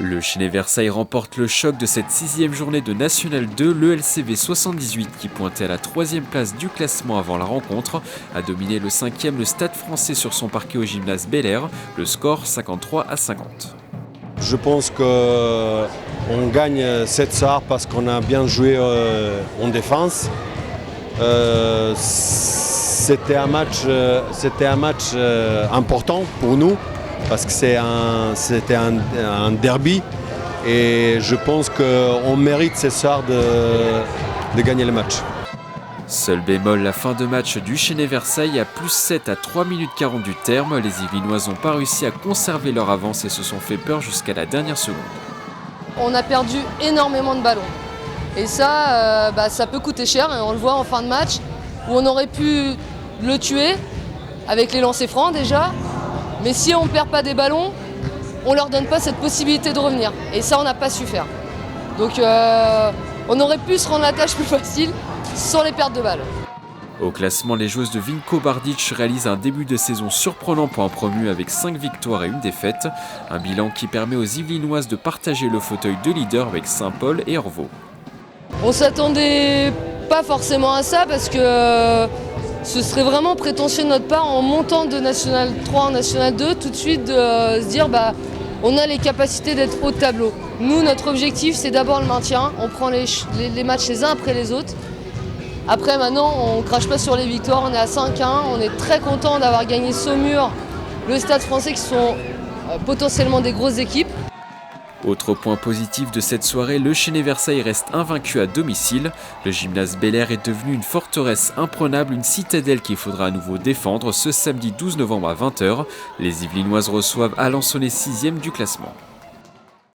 Le Chénet-Versailles remporte le choc de cette 6e journée de National 2. Le LCV 78, qui pointait à la 3e place du classement avant la rencontre, a dominé le 5e, le Stade Français, sur son parquet au gymnase Bel-Air. Le score 53-50. Je pense qu'on gagne cette soir parce qu'on a bien joué en défense. C'était un match important pour nous parce que c'était un derby et je pense qu'on mérite ce soir de gagner le match. Seul bémol, la fin de match du Chénet-Versailles à +7 à 3 minutes 40 du terme. Les Yvelinois n'ont pas réussi à conserver leur avance et se sont fait peur jusqu'à la dernière seconde. On a perdu énormément de ballons. Et ça, ça peut coûter cher. Et on le voit en fin de match où on aurait pu le tuer avec les lancers francs déjà. Mais si on ne perd pas des ballons, on ne leur donne pas cette possibilité de revenir. Et ça, on n'a pas su faire. Donc on aurait pu se rendre la tâche plus facile sans les pertes de balles. Au classement, les joueuses de Vinko Bardic réalisent un début de saison surprenant pour un promu avec 5 victoires et 1 défaite. Un bilan qui permet aux Yvelinoises de partager le fauteuil de leader avec Saint-Paul et Orvaux. On ne s'attendait pas forcément à ça parce que ce serait vraiment prétentieux de notre part en montant de National 3 en National 2 tout de suite de se dire on a les capacités d'être haut de tableau. Nous, notre objectif, c'est d'abord le maintien. On prend les matchs les uns après les autres. Après, maintenant, on ne crache pas sur les victoires. On est à 5-1. On est très content d'avoir gagné Saumur, le Stade Français, qui sont potentiellement des grosses équipes. Autre point positif de cette soirée, le Chénet-Versailles reste invaincu à domicile. Le gymnase Bel-Air est devenu une forteresse imprenable, une citadelle qu'il faudra à nouveau défendre ce samedi 12 novembre à 20h. Les Yvelinoises reçoivent Alençon 6e du classement.